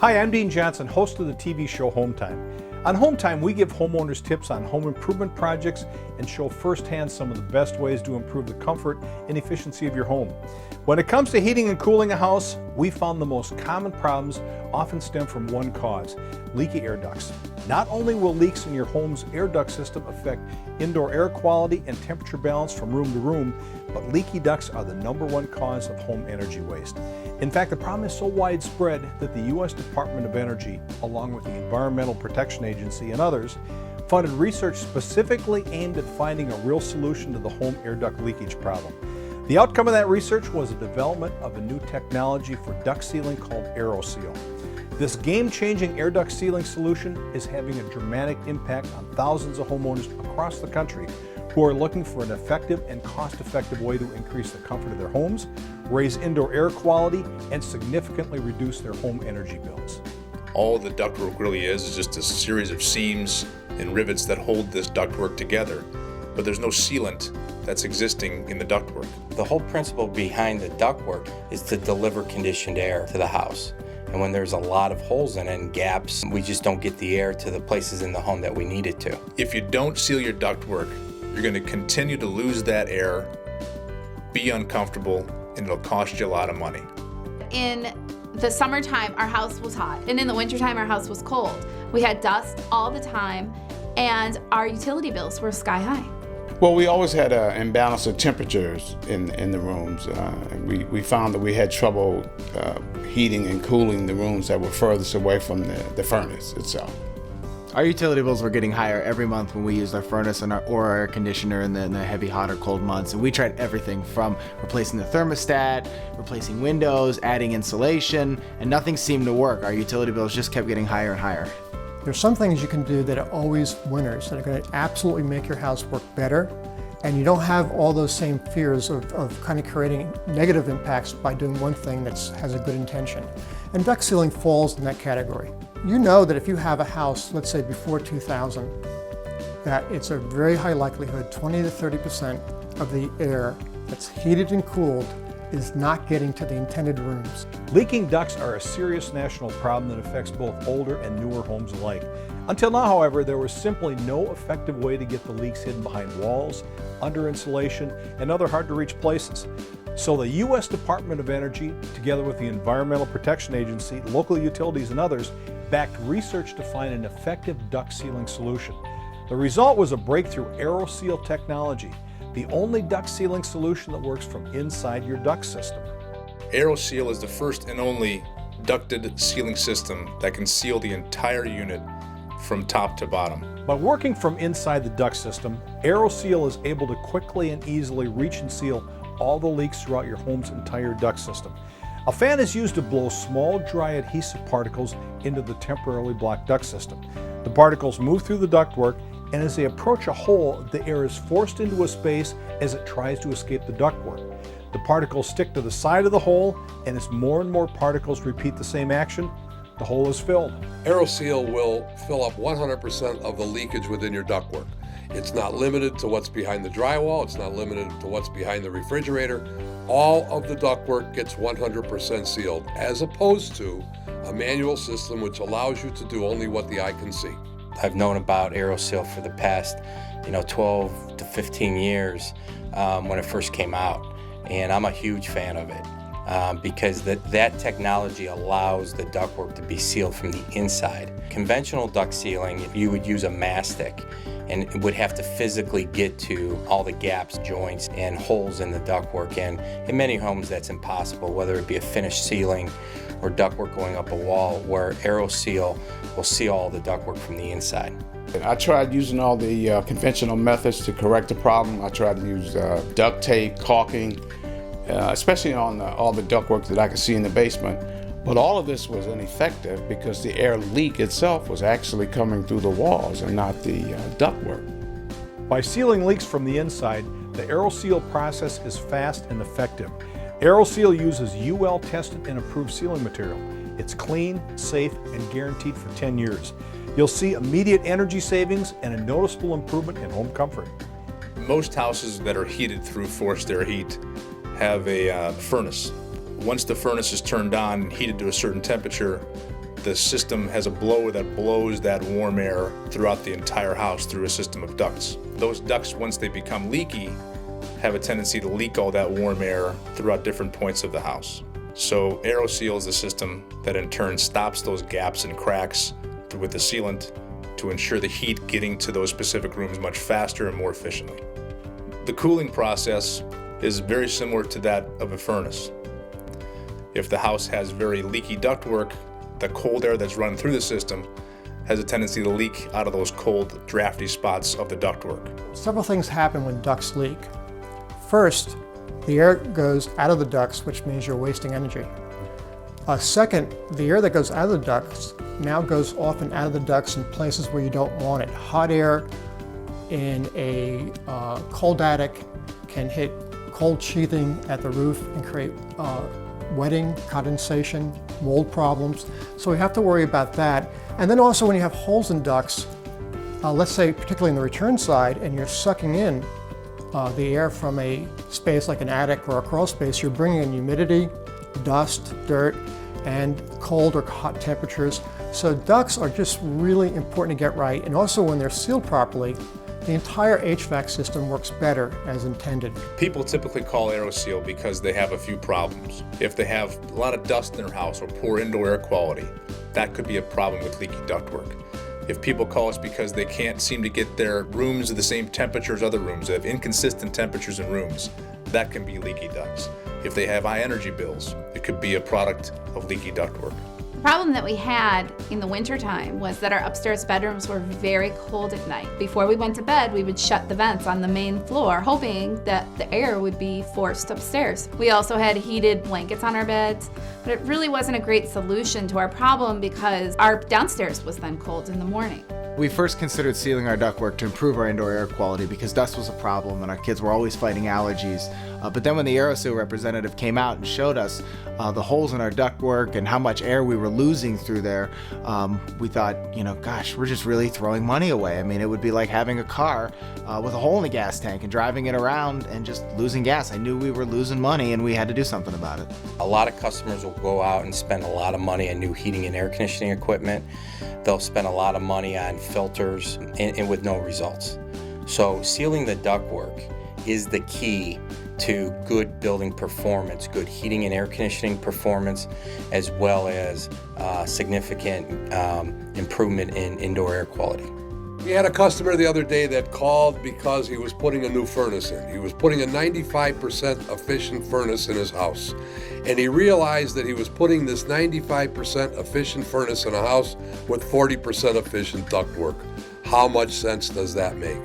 Hi, I'm Dean Johnson, host of the TV show Home Time. On Home Time, we give homeowners tips on home improvement projects and show firsthand some of the best ways to improve the comfort and efficiency of your home. When it comes to heating and cooling a house, we found the most common problems often stem from one cause: leaky air ducts. Not only will leaks in your home's air duct system affect indoor air quality and temperature balance from room to room, but leaky ducts are the #1 cause of home energy waste. In fact, the problem is so widespread that the U.S. Department of Energy, along with the Environmental Protection Agency and others, funded research specifically aimed at finding a real solution to the home air duct leakage problem. The outcome of that research was the development of a new technology for duct sealing called Aeroseal. This game-changing air duct sealing solution is having a dramatic impact on thousands of homeowners across the country who are looking for an effective and cost-effective way to increase the comfort of their homes, raise indoor air quality, and significantly reduce their home energy bills. All the ductwork really is just a series of seams and rivets that hold this ductwork together, but there's no sealant that's existing in the ductwork. The whole principle behind the ductwork is to deliver conditioned air to the house. And when there's a lot of holes in it and gaps, we just don't get the air to the places in the home that we need it to. If you don't seal your ductwork, you're going to continue to lose that air, be uncomfortable, and it'll cost you a lot of money. In the summertime, our house was hot, and in the wintertime, our house was cold. We had dust all the time, and our utility bills were sky high. Well, we always had an imbalance of temperatures in the rooms. We found that we had trouble heating and cooling the rooms that were furthest away from the furnace itself. Our utility bills were getting higher every month when we used our furnace and our air conditioner in the heavy, hot or cold months. And we tried everything from replacing the thermostat, replacing windows, adding insulation, and nothing seemed to work. Our utility bills just kept getting higher and higher. There's some things you can do that are always winners, that are going to absolutely make your house work better, and you don't have all those same fears of kind of creating negative impacts by doing one thing that has a good intention. And duct sealing falls in that category. You know that if you have a house, let's say before 2000, that it's a very high likelihood 20 to 30% of the air that's heated and cooled is not getting to the intended rooms. Leaking ducts are a serious national problem that affects both older and newer homes alike. Until now, however, there was simply no effective way to get the leaks hidden behind walls, under insulation, and other hard-to-reach places. So the U.S. Department of Energy, together with the Environmental Protection Agency, local utilities, and others, backed research to find an effective duct sealing solution. The result was a breakthrough Aeroseal Technology, the only duct sealing solution that works from inside your duct system. Aeroseal is the first and only ducted sealing system that can seal the entire unit from top to bottom. By working from inside the duct system, Aeroseal is able to quickly and easily reach and seal all the leaks throughout your home's entire duct system. A fan is used to blow small, dry adhesive particles into the temporarily blocked duct system. The particles move through the ductwork, and as they approach a hole, the air is forced into a space as it tries to escape the ductwork. The particles stick to the side of the hole, and as more and more particles repeat the same action, the hole is filled. Aeroseal will fill up 100% of the leakage within your ductwork. It's not limited to what's behind the drywall, it's not limited to what's behind the refrigerator. All of the ductwork gets 100% sealed, as opposed to a manual system which allows you to do only what the eye can see. I've known about Aeroseal for the past 12 to 15 years when it first came out, and I'm a huge fan of it because that technology allows the ductwork to be sealed from the inside. Conventional duct sealing, you would use a mastic and would have to physically get to all the gaps, joints, and holes in the ductwork, and in many homes that's impossible, whether it be a finished ceiling or ductwork going up a wall, where Aeroseal will seal all the ductwork from the inside. I tried using all the conventional methods to correct the problem. I tried to use duct tape, caulking, especially on all the ductwork that I could see in the basement. But all of this was ineffective because the air leak itself was actually coming through the walls and not the ductwork. By sealing leaks from the inside, the Aeroseal process is fast and effective. Aeroseal uses UL tested and approved sealing material. It's clean, safe, and guaranteed for 10 years. You'll see immediate energy savings and a noticeable improvement in home comfort. Most houses that are heated through forced air heat have a furnace. Once the furnace is turned on and heated to a certain temperature, the system has a blower that blows that warm air throughout the entire house through a system of ducts. Those ducts, once they become leaky, have a tendency to leak all that warm air throughout different points of the house. So Aeroseal is the system that in turn stops those gaps and cracks with the sealant to ensure the heat getting to those specific rooms much faster and more efficiently. The cooling process is very similar to that of a furnace. If the house has very leaky ductwork, the cold air that's run through the system has a tendency to leak out of those cold, drafty spots of the ductwork. Several things happen when ducts leak. First, the air goes out of the ducts, which means you're wasting energy. Second, the air that goes out of the ducts now goes often out of the ducts in places where you don't want it. Hot air in a cold attic can hit cold sheathing at the roof and create wetting, condensation, mold problems. So we have to worry about that. And then also when you have holes in ducts, let's say particularly in the return side, and you're sucking in the air from a space like an attic or a crawl space, you're bringing in humidity, dust, dirt, and cold or hot temperatures. So ducts are just really important to get right. And also when they're sealed properly, the entire HVAC system works better as intended. People typically call Aeroseal because they have a few problems. If they have a lot of dust in their house or poor indoor air quality, that could be a problem with leaky ductwork. If people call us because they can't seem to get their rooms at the same temperature as other rooms, they have inconsistent temperatures in rooms, that can be leaky ducts. If they have high energy bills, it could be a product of leaky ductwork. The problem that we had in the wintertime was that our upstairs bedrooms were very cold at night. Before we went to bed, we would shut the vents on the main floor, hoping that the air would be forced upstairs. We also had heated blankets on our beds, but it really wasn't a great solution to our problem because our downstairs was then cold in the morning. We first considered sealing our ductwork to improve our indoor air quality because dust was a problem and our kids were always fighting allergies. But then when the Aeroseal representative came out and showed us the holes in our ductwork and how much air we were losing through there, we thought, gosh, we're just really throwing money away. I mean, it would be like having a car with a hole in the gas tank and driving it around and just losing gas. I knew we were losing money and we had to do something about it. A lot of customers will go out and spend a lot of money on new heating and air conditioning equipment. They'll spend a lot of money on filters and with no results. So sealing the ductwork is the key to good building performance, good heating and air conditioning performance, as well as significant improvement in indoor air quality. We had a customer the other day that called because he was putting a new furnace in. He was putting a 95% efficient furnace in his house. And he realized that he was putting this 95% efficient furnace in a house with 40% efficient ductwork. How much sense does that make?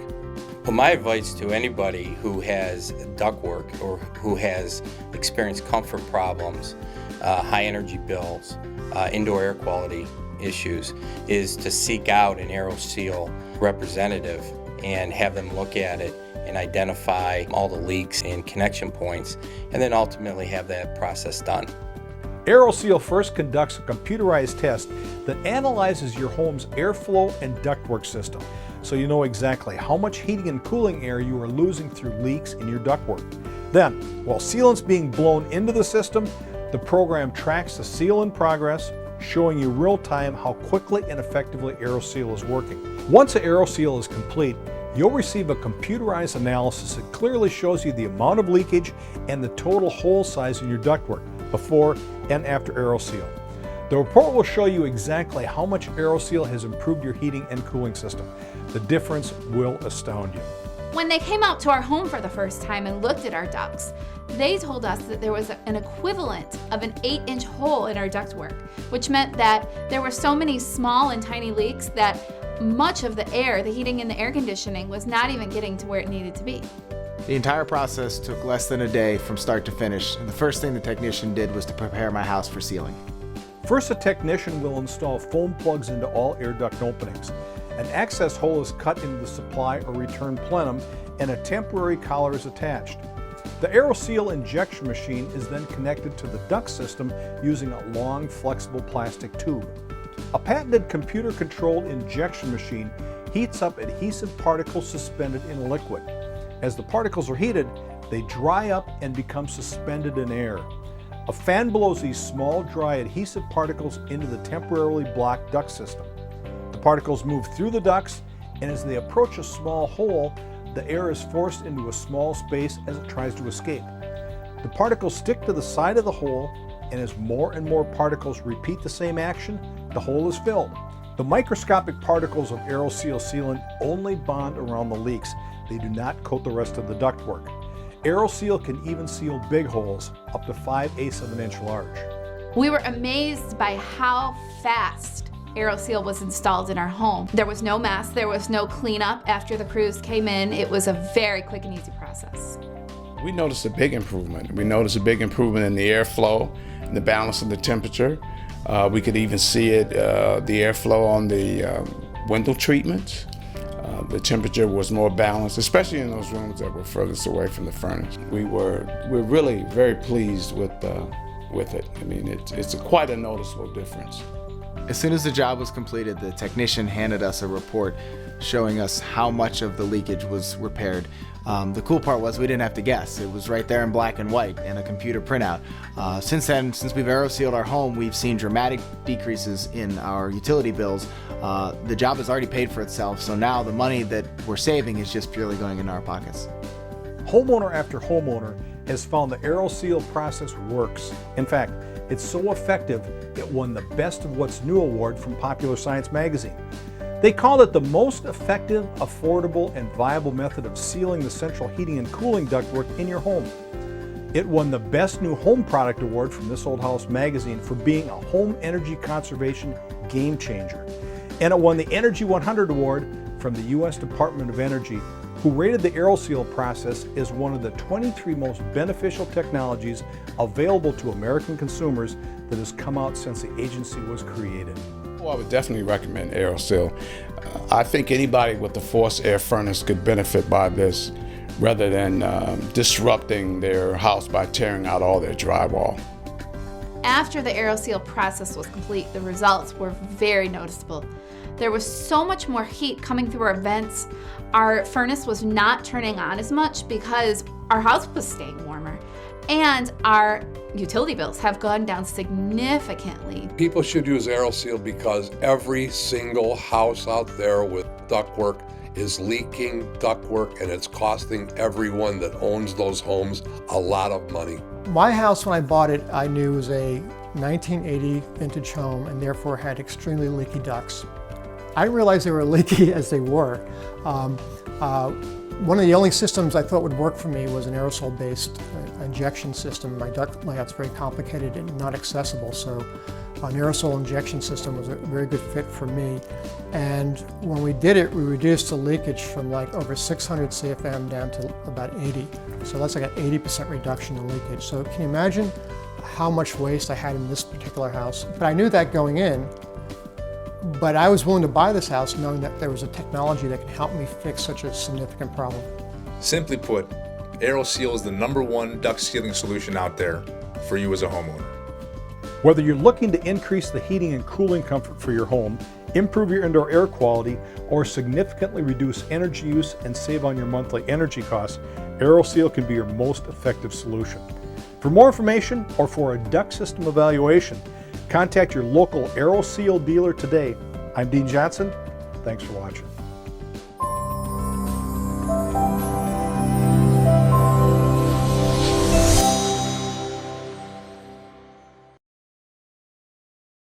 Well, my advice to anybody who has ductwork or who has experienced comfort problems, high energy bills, indoor air quality issues, is to seek out an Aeroseal representative and have them look at it and identify all the leaks and connection points, and then ultimately have that process done. Aeroseal first conducts a computerized test that analyzes your home's airflow and ductwork system, so you know exactly how much heating and cooling air you are losing through leaks in your ductwork. Then, while sealant's being blown into the system, the program tracks the seal in progress, showing you real-time how quickly and effectively Aeroseal is working. Once an Aeroseal is complete, you'll receive a computerized analysis that clearly shows you the amount of leakage and the total hole size in your ductwork before and after Aeroseal. The report will show you exactly how much Aeroseal has improved your heating and cooling system. The difference will astound you. When they came out to our home for the first time and looked at our ducts, they told us that there was an equivalent of an 8-inch hole in our ductwork, which meant that there were so many small and tiny leaks that much of the air, the heating and the air conditioning, was not even getting to where it needed to be. The entire process took less than a day from start to finish, and the first thing the technician did was to prepare my house for sealing. First, a technician will install foam plugs into all air duct openings. An access hole is cut into the supply or return plenum, and a temporary collar is attached. The Aeroseal injection machine is then connected to the duct system using a long, flexible plastic tube. A patented computer-controlled injection machine heats up adhesive particles suspended in liquid. As the particles are heated, they dry up and become suspended in air. A fan blows these small, dry, adhesive particles into the temporarily blocked duct system. The particles move through the ducts, and as they approach a small hole, the air is forced into a small space as it tries to escape. The particles stick to the side of the hole, and as more and more particles repeat the same action, the hole is filled. The microscopic particles of Aeroseal sealant only bond around the leaks. They do not coat the rest of the ductwork. Aeroseal can even seal big holes, up to 5/8 of an inch large. We were amazed by how fast Aeroseal was installed in our home. There was no mess, there was no cleanup after the crews came in. It was a very quick and easy process. We noticed a big improvement. We noticed a big improvement in the airflow and the balance of the temperature. We could even see it, the airflow on the window treatments. The temperature was more balanced, especially in those rooms that were furthest away from the furnace. We're really very pleased with it. I mean, it's quite a noticeable difference. As soon as the job was completed, the technician handed us a report showing us how much of the leakage was repaired. The cool part was we didn't have to guess. It was right there in black and white in a computer printout. Since then, since we've aerosealed our home, we've seen dramatic decreases in our utility bills. The job has already paid for itself, so now the money that we're saving is just purely going into our pockets. Homeowner after homeowner has found the Aeroseal process works. In fact, it's so effective, it won the Best of What's New award from Popular Science magazine. They called it the most effective, affordable, and viable method of sealing the central heating and cooling ductwork in your home. It won the Best New Home Product award from This Old House magazine for being a home energy conservation game changer. And it won the Energy 100 award from the U.S. Department of Energy, who rated the Aeroseal process as one of the 23 most beneficial technologies available to American consumers that has come out since the agency was created. Well, I would definitely recommend Aeroseal. I think anybody with a forced air furnace could benefit by this rather than disrupting their house by tearing out all their drywall. After the Aeroseal process was complete, the results were very noticeable. There was so much more heat coming through our vents. Our furnace was not turning on as much because our house was staying warmer. And our utility bills have gone down significantly. People should use Aeroseal because every single house out there with ductwork is leaking ductwork, and it's costing everyone that owns those homes a lot of money. My house, when I bought it, I knew was a 1980 vintage home and therefore had extremely leaky ducts. I didn't realize they were leaky as they were. One of the only systems I thought would work for me was an aerosol-based injection system. My duct layout's very complicated and not accessible, so an aerosol injection system was a very good fit for me. And when we did it, we reduced the leakage from like over 600 CFM down to about 80. So that's like an 80% reduction in leakage. So can you imagine how much waste I had in this particular house? But I knew that going in. But I was willing to buy this house knowing that there was a technology that could help me fix such a significant problem. Simply put, Aeroseal is the #1 duct sealing solution out there for you as a homeowner. Whether you're looking to increase the heating and cooling comfort for your home, improve your indoor air quality, or significantly reduce energy use and save on your monthly energy costs, Aeroseal can be your most effective solution. For more information or for a duct system evaluation, contact your local Aeroseal dealer today. I'm Dean Johnson. Thanks for watching.